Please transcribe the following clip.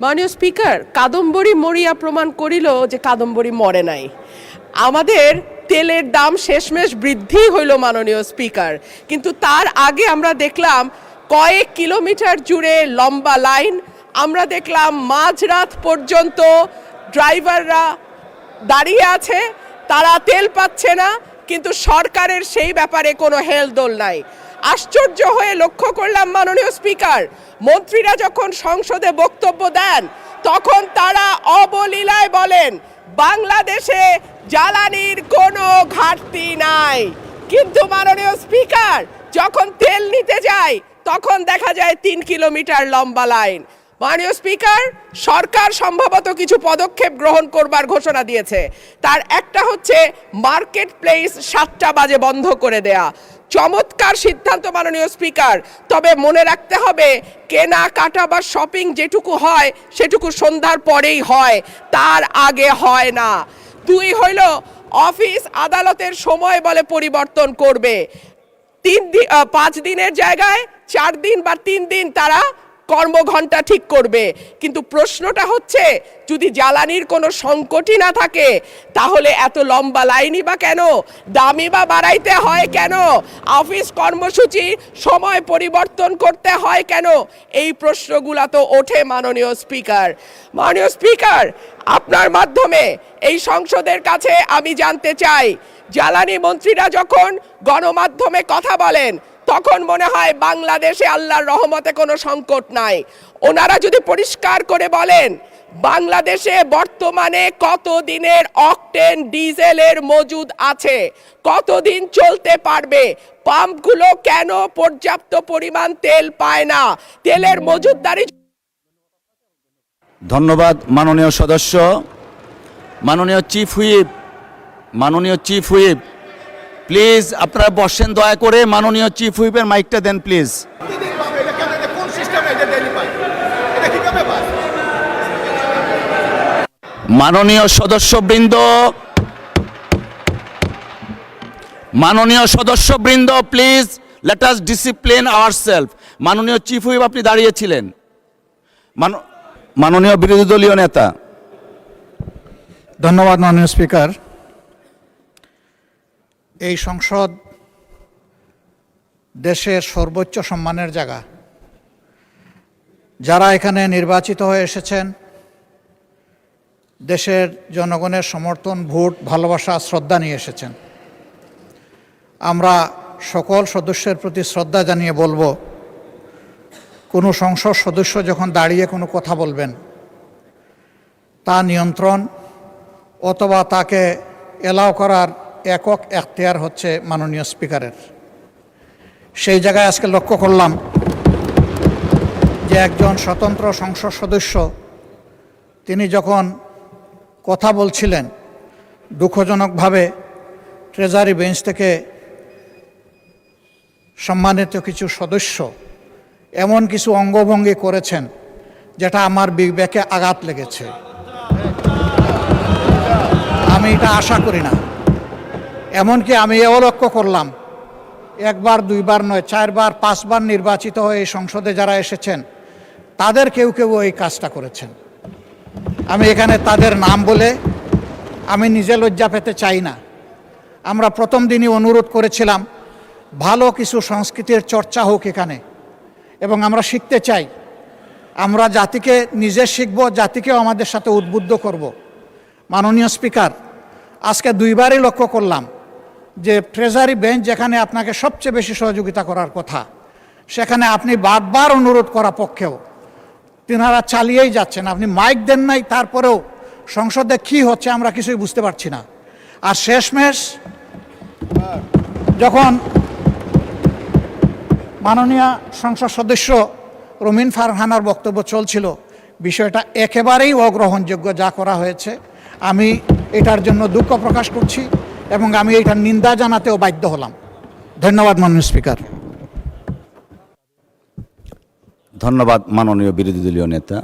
মাননীয় স্পিকার, কাদম্বরী মরিয়া প্রমাণ করিল যে কাদম্বরী মরে নাই। আমাদের তেলের দাম শেষমেশ বৃদ্ধি হইল মাননীয় স্পিকার, কিন্তু তার আগে আমরা দেখলাম কয়েক কিলোমিটার জুড়ে লম্বা লাইন। আমরা দেখলাম মাঝরাত পর্যন্ত ড্রাইভাররা দাঁড়িয়ে আছে, তারা তেল পাচ্ছে না, কিন্তু সরকারের সেই ব্যাপারে কোনো হেলদোল নাই। আশ্চর্য হয়ে লক্ষ্য করলাম মাননীয় স্পিকার, মন্ত্রীরা যখন সংসদে বক্তব্য দেন তখন তারা অবলীলায় বলেন বাংলাদেশে জ্বালানির কোনো ঘাটতি নাই, কিন্তু মাননীয় স্পিকার যখন তেল নিতে যায় তখন দেখা যায় 3 কিলোমিটার লম্বা লাইন। মাননীয় স্পিকার, সরকার সম্ভবত কিছু পদক্ষেপ গ্রহণ করবার ঘোষণা দিয়েছে। তার একটা হচ্ছে মার্কেট প্লেস 7টা বাজে বন্ধ করে দেয়া। চমৎকার সিদ্ধান্ত মাননীয় স্পিকার, তবে মনে রাখতে হবে কেনাকাটা বা শপিং যেটুকু হয় সেটুকু সন্ধ্যার পরেই হয়, তার আগে হয় না। 2 হইল অফিস আদালতের সময় বলে পরিবর্তন করবে। 5 দিনের জায়গায় 4 দিন বা 3 দিন তারা কর্মঘণ্টা ঠিক করবে। কিন্তু প্রশ্নটা হচ্ছে যদি জ্বালানির কোনো সংকটই না থাকে তাহলে এত লম্বা লাইনই বা কেন, দামই বা বাড়াইতে হয় কেন, অফিস কর্মসূচি সময় পরিবর্তন করতে হয় কেন? এই প্রশ্নগুলো তো ওঠে মাননীয় স্পিকার। মাননীয় স্পিকার, আপনার মাধ্যমে এই সংসদের কাছে আমি জানতে চাই, জ্বালানি মন্ত্রীরা যখন গণমাধ্যমে কথা বলেন তখন মনে হয় বাংলাদেশে আল্লাহর রহমতে কোনো সংকট নাই। ওনারা যদি পরিষ্কার করে বলেন বাংলাদেশে বর্তমানে কত দিনের অকটেন ডিজেলের মজুদ আছে, কতদিন চলতে পারবে, পাম্পগুলো কেন পর্যাপ্ত পরিমাণ তেল পায় না, তেলের মজুদদারি। ধন্যবাদ মাননীয় সদস্য। মাননীয় চিফ হুইপ প্লিজ আপনারা বসেন দয়া করে। মাননীয় চিফ হুইপের মাইকটা দেন প্লিজ। মাননীয় সদস্যবৃন্দ please let us discipline ourself. মাননীয় চিফ হুইপ আপনি দাঁড়িয়েছিলেন। মাননীয় বিরোধী দলীয় নেতা। ধন্যবাদ মাননীয় স্পিকার। এই সংসদ দেশের সর্বোচ্চ সম্মানের জায়গা। যারা এখানে নির্বাচিত হয়ে এসেছেন দেশের জনগণের সমর্থন, ভোট, ভালোবাসা, শ্রদ্ধা নিয়ে এসেছেন। আমরা সকল সদস্যের প্রতি শ্রদ্ধা জানিয়ে বলবো, কোনো সংসদ সদস্য যখন দাঁড়িয়ে কোনো কথা বলবেন তা নিয়ন্ত্রণ অথবা তাকে এলাও করার একক এখতিয়ার হচ্ছে মাননীয় স্পিকারের। সেই জায়গায় আজকে লক্ষ্য করলাম যে একজন স্বতন্ত্র সংসদ সদস্য তিনি যখন কথা বলছিলেন, দুঃখজনকভাবে ট্রেজারি বেঞ্চ থেকে সম্মানিত কিছু সদস্য এমন কিছু অঙ্গভঙ্গি করেছেন যেটা আমার বিবেকে আঘাত লেগেছে। আমি এটা আশা করি না। এমনকি আমি এও লক্ষ্য করলাম, 1 বার 2 বার নয়, 4 বার 5 বার নির্বাচিত হয়ে এই সংসদে যারা এসেছেন তাদের কেউ এই কাজটা করেছেন। আমি এখানে তাদের নাম বলে আমি নিজে লজ্জা পেতে চাই না। আমরা প্রথম দিনই অনুরোধ করেছিলাম ভালো কিছু সংস্কৃতির চর্চা হোক এখানে, এবং আমরা শিখতে চাই। আমরা জাতিকে নিজে শিখব, জাতিকেও আমাদের সাথে উদ্বুদ্ধ করব। মাননীয় স্পিকার, আজকে 2 বারই লক্ষ্য করলাম যে ট্রেজারি বেঞ্চ যেখানে আপনাকে সবচেয়ে বেশি সহযোগিতা করার কথা, সেখানে আপনি বারবার অনুরোধ করা পক্ষেও তিনারা চালিয়েই যাচ্ছেন। আপনি মাইক দেন নাই, তারপরেও সংসদে কি হচ্ছে আমরা কিছুই বুঝতে পারছি না। আর শেষমেশ যখন মাননীয় সংসদ সদস্য রুমিন ফারহানার বক্তব্য চলছিল, বিষয়টা একেবারেই অগ্রহণযোগ্য যা করা হয়েছে। আমি এটার জন্য দুঃখ প্রকাশ করছি এবং আমি এটার নিন্দা জানাতেও বাধ্য হলাম। ধন্যবাদ মাননীয় স্পিকার। ধন্যবাদ মাননীয় বিরোধী দলীয় নেতা।